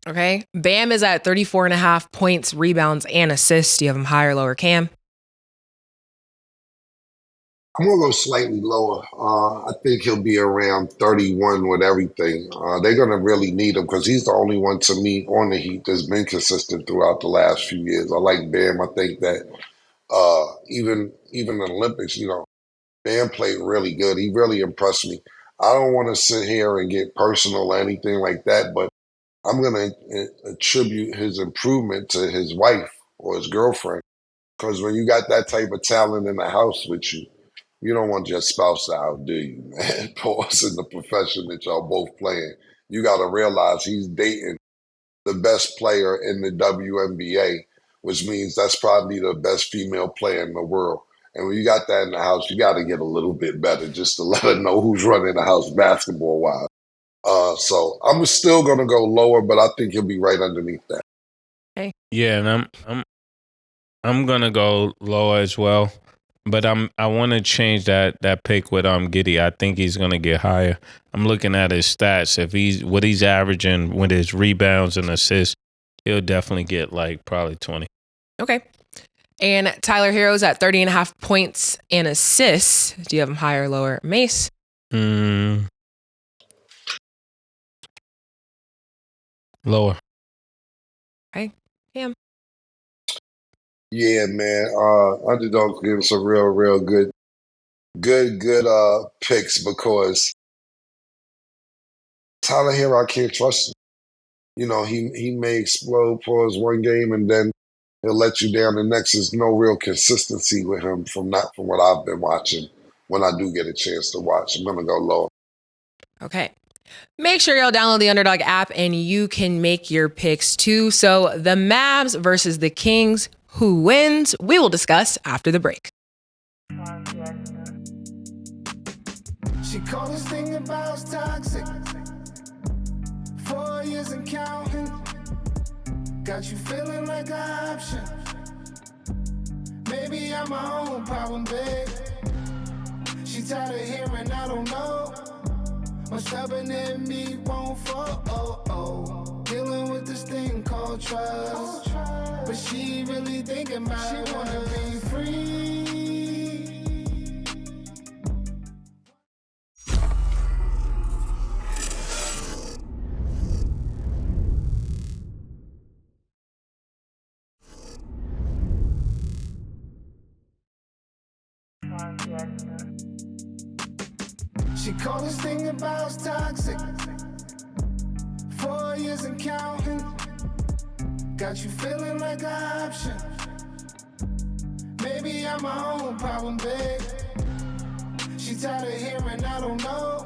Okay. Bam is at 34 and a half points, rebounds, and assists. Do you have him higher or lower, Cam? I'm going to go slightly lower. I think he'll be around 31 with everything. They're going to really need him because he's the only one to me on the Heat that's been consistent throughout the last few years. I like Bam. I think that even the Olympics, Bam played really good. He really impressed me. I don't want to sit here and get personal or anything like that, but I'm going to attribute his improvement to his wife or his girlfriend. Because when you got that type of talent in the house with you, you don't want your spouse to outdo you, man. Pause in the profession that y'all both playing. You got to realize he's dating the best player in the WNBA, which means that's probably the best female player in the world. And when you got that in the house, you got to get a little bit better just to let her know who's running the house basketball wise. So I'm still gonna go lower, but I think he'll be right underneath that. Hey. Yeah, and I'm gonna go lower as well. But I want to change that pick with Giddy. I think he's gonna get higher. I'm looking at his stats. If he's averaging with his rebounds and assists, he'll definitely get like probably 20. Okay. And Tyler Hero's at 30 and a half points and assists. Do you have him higher or lower, Mase? Lower. Okay. Cam. Yeah, man. Underdog's giving some real good picks because Tyler Hero, I can't trust him. He may explode for his one game and then he'll let you down the next. There's no real consistency with him from what I've been watching. When I do get a chance to watch, I'm gonna go lower. Okay. Make sure y'all download the Underdog app and you can make your picks too. So the Mavs versus the Kings, who wins? We will discuss after the break. She called this thing about toxic. 4 years and counting. Got you feeling like an option. Maybe I'm my own problem, babe. She tired of hearing I don't know. I'm stubborn in me won't fall. Dealing with this thing called trust. But she really thinking about it. She wanna be free. She called this thing about toxic. 4 years and counting. Got you feeling like an option. Maybe I'm my own problem, babe. She tired of hearing I don't know.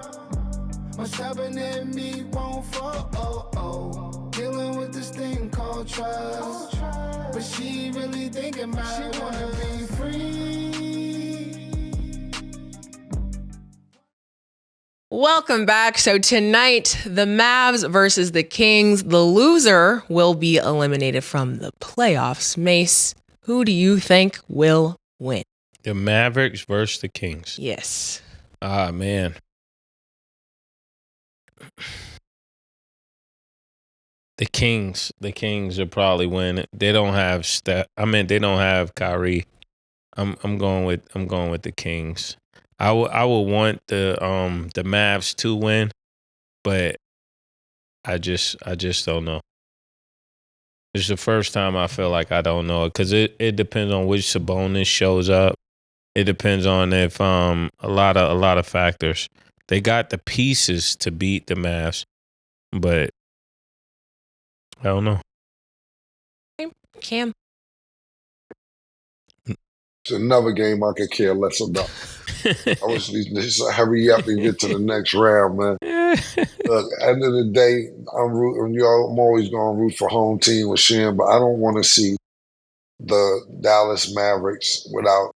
My stubborn in me won't fall. Dealing with this thing called trust. But she really thinking about it. She wanna be free. Welcome back. So tonight, the Mavs versus the Kings. The loser will be eliminated from the playoffs. Mase, who do you think will win? The Mavericks versus the Kings. Yes. Ah, man. The Kings will probably win. They don't have they don't have Kyrie. I'm going with the Kings. I would want the Mavs to win, but I just don't know. It's the first time I feel like I don't know it because it depends on which Sabonis shows up. It depends on if a lot of factors. They got the pieces to beat the Mavs, but I don't know. Cam. It's another game I could care less about. I wish these hurry up and get to the next round, man. Look, at the end of the day, I'm always going to root for home team with Shan, but I don't want to see the Dallas Mavericks without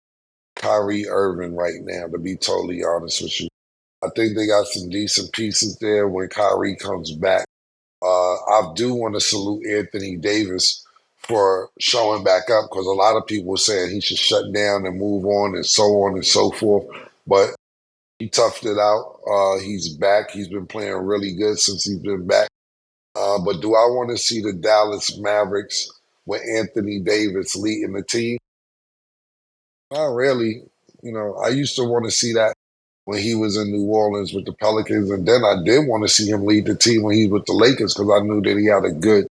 Kyrie Irving right now, to be totally honest with you. I think they got some decent pieces there when Kyrie comes back. I do want to salute Anthony Davis for showing back up because a lot of people were saying he should shut down and move on and so on and so forth. But he toughed it out. He's back. He's been playing really good since he's been back. But do I want to see the Dallas Mavericks with Anthony Davis leading the team? Not really. I used to want to see that when he was in New Orleans with the Pelicans, and then I did want to see him lead the team when he was with the Lakers because I knew that he had a good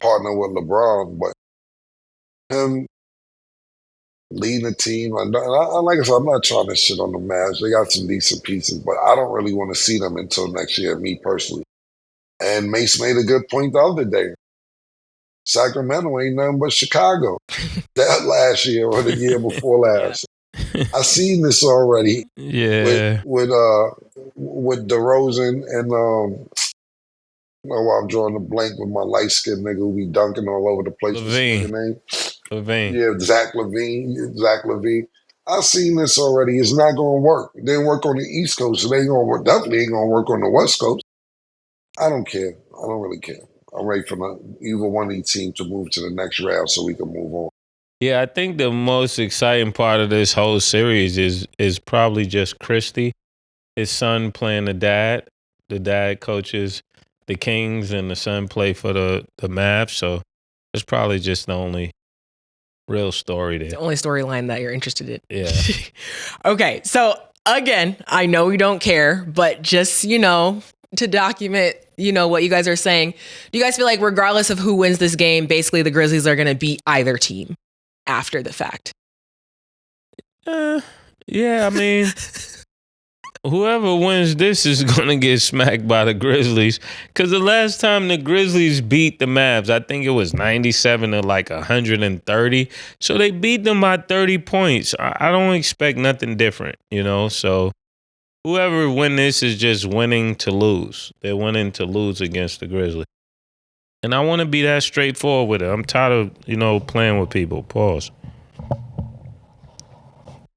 partner with LeBron. But him leading the team, like I said, I'm not trying to shit on the Mavs. They got some decent pieces, but I don't really want to see them until next year, me personally. And Mase made a good point the other day. Sacramento ain't nothing but Chicago. That last year or the year before last. I seen this already. Yeah. With DeRozan and I'm drawing a blank with my light skinned nigga who be dunking all over the place. Levine. Yeah, Zach Levine. I seen this already. It's not gonna work. It didn't work on the East Coast. It ain't gonna work. Definitely ain't gonna work on the West Coast. I don't care. I don't really care. I'm ready for either one of these teams to move to the next round so we can move on. Yeah, I think the most exciting part of this whole series is probably just Christie, his son playing the dad. The dad coaches the Kings and the son play for the Mavs. So it's probably just the only real story there. The only storyline that you're interested in. Yeah. Okay, so again, I know we don't care, but just, to document, what you guys are saying, do you guys feel like regardless of who wins this game, basically the Grizzlies are going to beat either team after the fact? Yeah, I mean, whoever wins this is going to get smacked by the Grizzlies. Because the last time the Grizzlies beat the Mavs, I think it was 97 to like 130. So they beat them by 30 points. I don't expect nothing different, So whoever win this is just winning to lose. They're winning to lose against the Grizzlies. And I want to be that straightforward with it. I'm tired of, playing with people. Pause.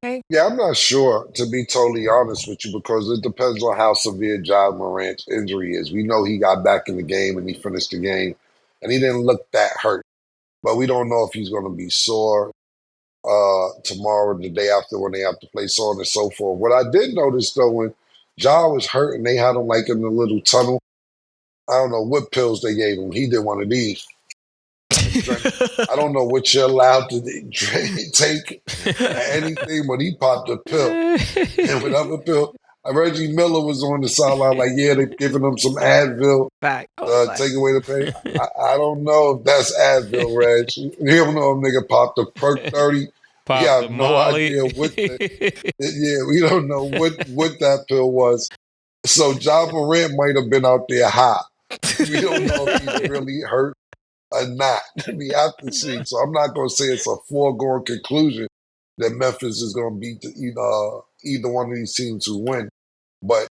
Okay. Yeah, I'm not sure, to be totally honest with you, because it depends on how severe Ja Morant's injury is. We know he got back in the game and he finished the game, and he didn't look that hurt. But we don't know if he's going to be sore tomorrow, the day after, when they have to play, so on and so forth. What I did notice, though, when Ja was hurt and they had him like in the little tunnel, I don't know what pills they gave him. He did one of these. I don't know what you're allowed to take anything, but he popped a pill. And whatever pill, Reggie Miller was on the sideline like, yeah, they're giving him some Advil, take away the pain. I don't know if that's Advil, Reg. You don't know if nigga popped a Perk 30. We have no idea what we don't know what that pill was. So Ja Morant might have been out there high. We don't know if he's really hurt or not. We have to see. So I'm not going to say it's a foregone conclusion that Memphis is going to beat either one of these teams who win. But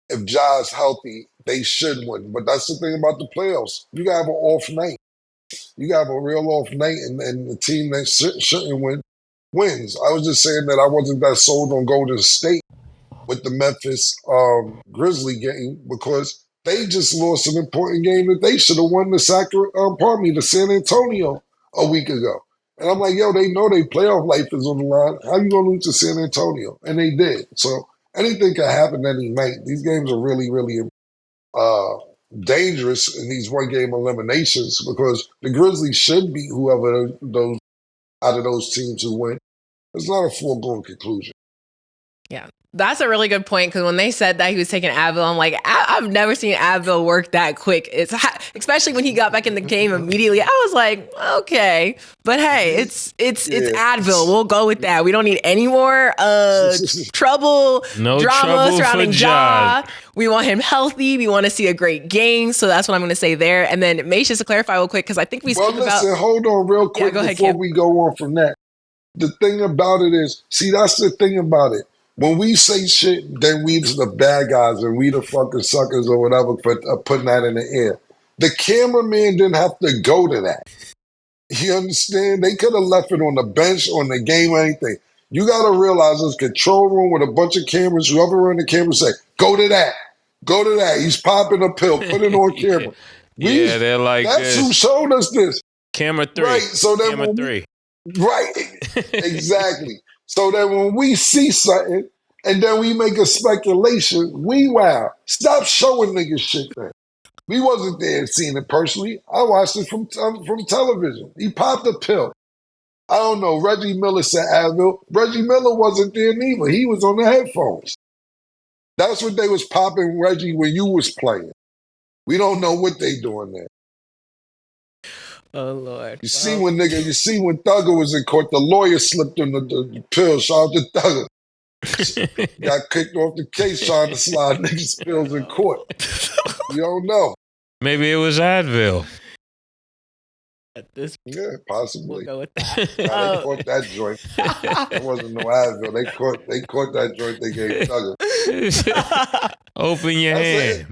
if Ja's healthy, they should win. But that's the thing about the playoffs. You got to have an off night. You got to have a real off night, and the team that shouldn't win wins. I was just saying that I wasn't that sold on Golden State with the Memphis Grizzly game because they just lost an important game that they should have won the San Antonio a week ago. And I'm like, yo, they know their playoff life is on the line. How you gonna lose to San Antonio? And they did. So anything can happen any night. These games are really, really dangerous in these one-game eliminations because the Grizzlies should beat whoever those out of those teams who win. It's not a foregone conclusion. Yeah. That's a really good point, because when they said that he was taking Advil, I'm like, I've never seen Advil work that quick. Especially when he got back in the game immediately. I was like, okay, but hey, it's Advil. We'll go with that. We don't need any more drama surrounding Ja. We want him healthy. We want to see a great game. So that's what I'm going to say there. And then Mase, just to clarify real quick, because I think we spoke about. Hold on real quick before we go on from that. the thing about it is, see, that's the thing about it. When we say shit, then we the bad guys and we the fucking suckers or whatever for putting that in the air. The cameraman didn't have to go to that. You understand? They could have left it on the bench, on the game, or anything. You got to realize this control room with a bunch of cameras. Whoever run the camera say, go to that. Go to that. He's popping a pill. Put it on camera. Yeah, they're like that's this. who showed us this. Camera 3. Right. So then Camera 3. Right. Exactly. So that when we see something and then we make a speculation, we wow. Stop showing niggas shit then. We wasn't there and seeing it personally. I watched it from television. He popped a pill. I don't know. Reggie Miller said Advil. Reggie Miller wasn't there neither. He was on the headphones. That's what they was popping, Reggie, when you was playing. We don't know what they doing there. Oh Lord! You see when Thugger was in court, the lawyer slipped him the pill. Shout out to Thugger. Got kicked off the case trying to slide niggas' pills in court. You don't know. Maybe it was Advil. At this point, Yeah, possibly. we'll go with that. They caught that joint. There wasn't no Advil. They caught that joint. They gave Thugger. Open your hand.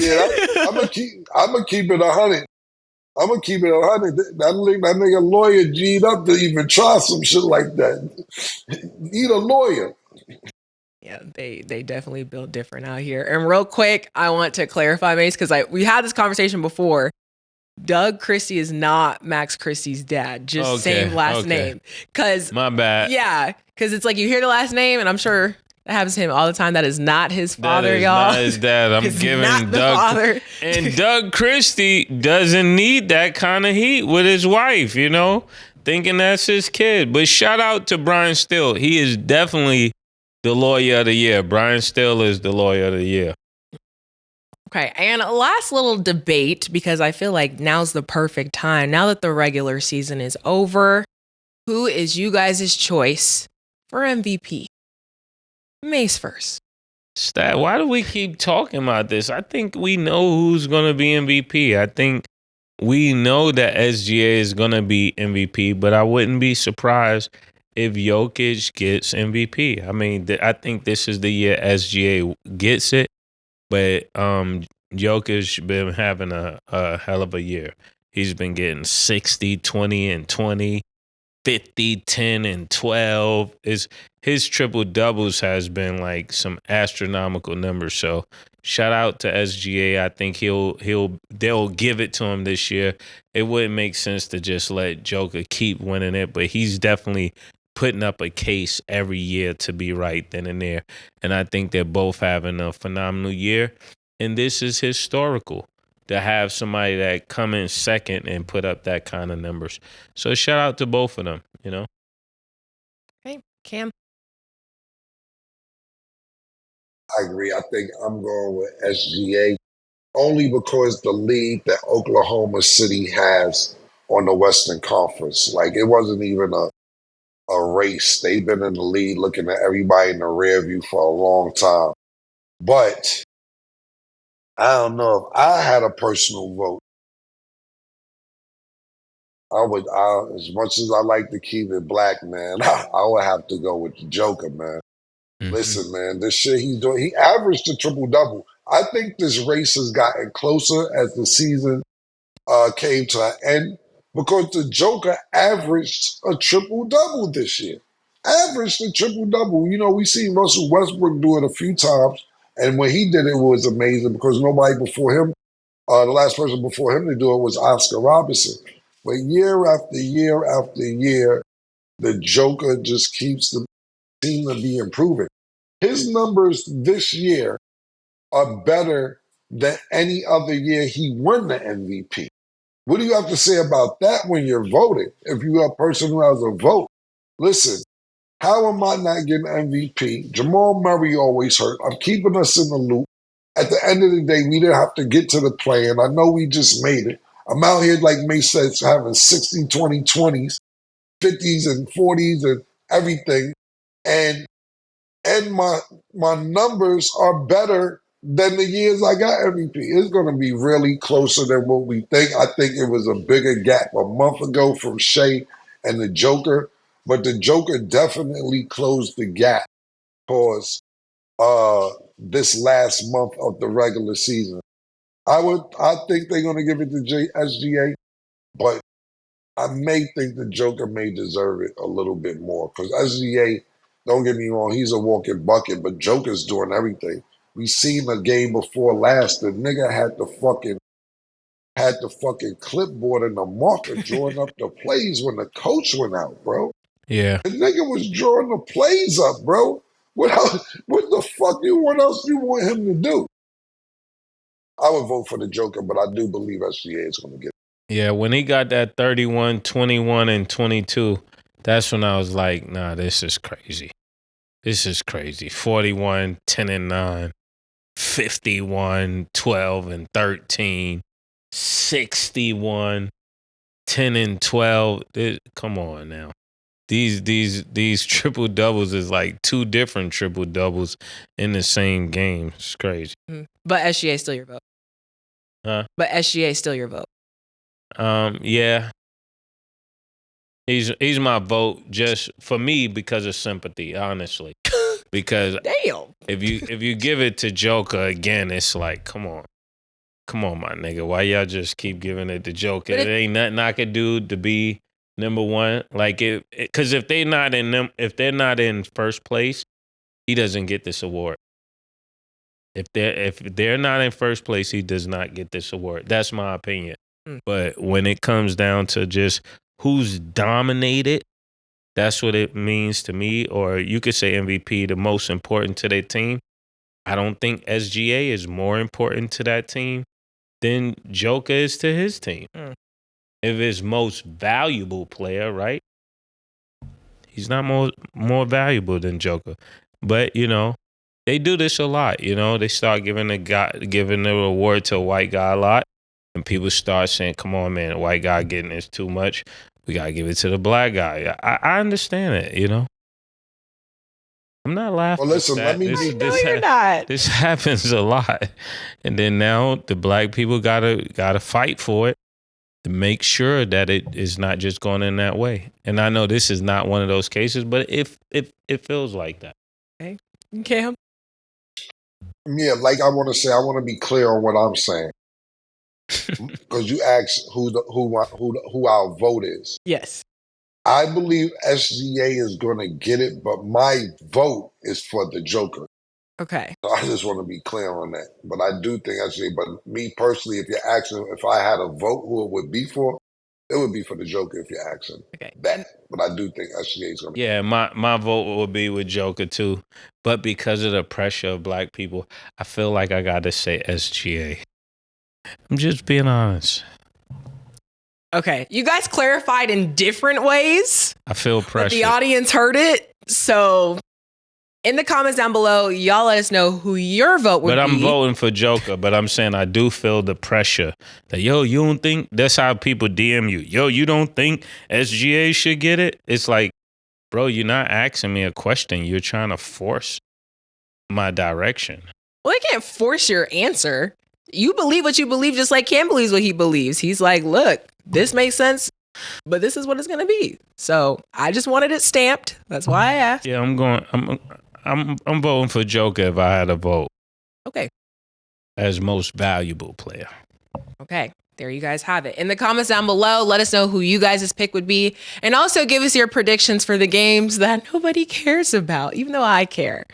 Yeah, I'm gonna keep it 100. I'm gonna keep it 100. That nigga lawyer G'd up to even try some shit like that. Need a lawyer. Yeah, they definitely build different out here. And real quick, I want to clarify, Mase, because we had this conversation before. Doug Christie is not Max Christie's dad, just same last name. Cause my bad. Yeah, because it's like you hear the last name, and I'm sure that happens to him all the time. That is not his father, y'all. Not his dad. I'm giving not Doug. Father. And Doug Christie doesn't need that kind of heat with his wife, you know, thinking that's his kid. But shout out to Brian Still. He is definitely the lawyer of the year. Brian Still is the lawyer of the year. Okay, and a last little debate, because I feel like now's the perfect time. Now that the regular season is over, who is you guys' choice for MVP? Mase first. Stat, why do we keep talking about this? I think we know who's going to be MVP. I think we know that SGA is going to be MVP, but I wouldn't be surprised if Jokic gets MVP. I mean, I think this is the year SGA gets it. But Jokic been having a hell of a year. He's been getting 60, 20, and 20, 50, 10, and 12. His triple doubles has been like some astronomical numbers. So shout out to SGA. I think they'll give it to him this year. It wouldn't make sense to just let Joker keep winning it, but he's definitely putting up a case every year to be right then and there. And I think they're both having a phenomenal year. And this is historical to have somebody that come in second and put up that kind of numbers. So shout out to both of them, you know. Okay, Cam. I agree. I think I'm going with SGA only because the lead that Oklahoma City has on the Western Conference. Like, it wasn't even a race. They've been in the lead looking at everybody in the rear view for a long time. But I don't know if I had a personal vote. As much as I like to keep it black, man, I would have to go with the Joker, man. Mm-hmm. Listen, man, this shit he's doing, he averaged a triple-double. I think this race has gotten closer as the season came to an end because the Joker averaged a triple-double this year. Averaged a triple-double. You know, we seen Russell Westbrook do it a few times, and when he did it, it was amazing because nobody before him, the last person before him to do it was Oscar Robertson. But year after year after year, the Joker just seem to be improving. His numbers this year are better than any other year he won the MVP. What do you have to say about that when you're voting? If you're a person who has a vote, listen, how am I not getting MVP? Jamal Murray always hurt. I'm keeping us in the loop. At the end of the day, we didn't have to get to the play, and I know we just made it. I'm out here, like Mase says, having 60, 20, 20s, 50s, and 40s, and everything. And my numbers are better than the years I got MVP. It's going to be really closer than what we think. I think it was a bigger gap a month ago from Shea and the Joker. but the Joker definitely closed the gap towards this last month of the regular season. I think they're gonna give it to SGA, but I may think the Joker may deserve it a little bit more because SGA, don't get me wrong, he's a walking bucket, but Joker's doing everything. We seen the game before last. The nigga had the fucking clipboard and the marker drawing up the plays when the coach went out, bro. Yeah. The nigga was drawing the plays up, bro. What the fuck else you want him to do? I would vote for the Joker, but I do believe SGA is going to get it. Yeah, when he got that 31, 21, and 22, that's when I was like, nah, this is crazy. This is crazy. 41, 10 and 9, 51, 12 and 13, 61, 10 and 12. Come on now. These triple doubles is like two different triple doubles in the same game. It's crazy. But SGA is still your vote. Huh? But SGA is still your vote. Yeah. He's my vote just for me because of sympathy, honestly. Because damn, if you give it to Joker again, it's like, come on, my nigga, why y'all just keep giving it to Joker? It ain't nothing I could do to be number one. Like because if they're not in first place, he doesn't get this award. If they're not in first place, he does not get this award. That's my opinion. But when it comes down to just who's dominated, that's what it means to me. Or you could say MVP, the most important to their team. I don't think SGA is more important to that team than Joker is to his team. If it's most valuable player, right? He's not more valuable than Joker. But, they do this a lot. They start giving the award to a white guy a lot. And people start saying, come on, man, the white guy getting this too much. We got to give it to the black guy. I understand it, I'm not laughing. Well, listen, let me you're not. This happens a lot. And then now the black people gotta fight for it to make sure that it is not just going in that way. And I know this is not one of those cases, but it feels like that. Okay. Cam? Yeah, like I want to be clear on what I'm saying. Because you asked who our vote is. Yes. I believe SGA is going to get it, but my vote is for the Joker. Okay. So I just want to be clear on that. But I do think SGA, but me personally, if you're asking if I had a vote who it would be for, it would be for the Joker if you're asking that. But I do think SGA is going to get it. My vote would be with Joker too. But because of the pressure of black people, I feel like I got to say SGA. I'm just being honest. Okay. You guys clarified in different ways. I feel pressure. But the audience heard it. So in the comments down below, y'all let us know who your vote would be. But I'm voting for Joker. But I'm saying I do feel the pressure that, you don't think, that's how people DM you. You don't think SGA should get it? It's like, bro, you're not asking me a question. You're trying to force my direction. Well, they can't force your answer. You believe what you believe, just like Cam believes what he believes. He's like, look, this makes sense, but this is what it's going to be. So I just wanted it stamped. That's why I asked. Yeah, I'm voting for Joker if I had a vote. Okay. As most valuable player. Okay. There you guys have it. In the comments down below, let us know who you guys' pick would be. And also give us your predictions for the games that nobody cares about, even though I care.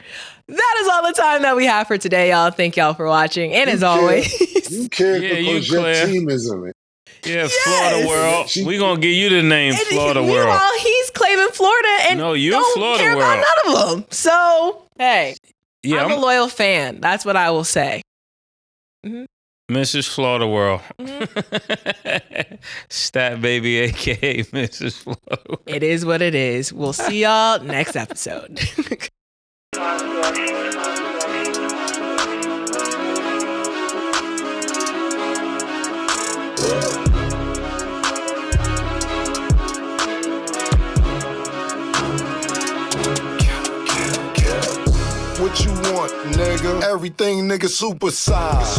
That is all the time that we have for today, y'all. Thank y'all for watching. And as always, you care because your team is in it. Yeah, yes. Florida World. We're going to give you the name and Florida World. Meanwhile, he's claiming Florida and no, you don't Florida care World. about none of them. So, hey, yeah, I'm a loyal fan. That's what I will say. Mm-hmm. Mrs. Florida World. Mm-hmm. Stat Baby, a.k.a. Mrs. Florida World. It is what it is. We'll see y'all next episode. What you want, nigga? Everything, nigga, super size.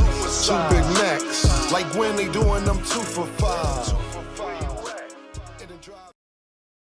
Two big necks. Like when they doing them 2 for $5.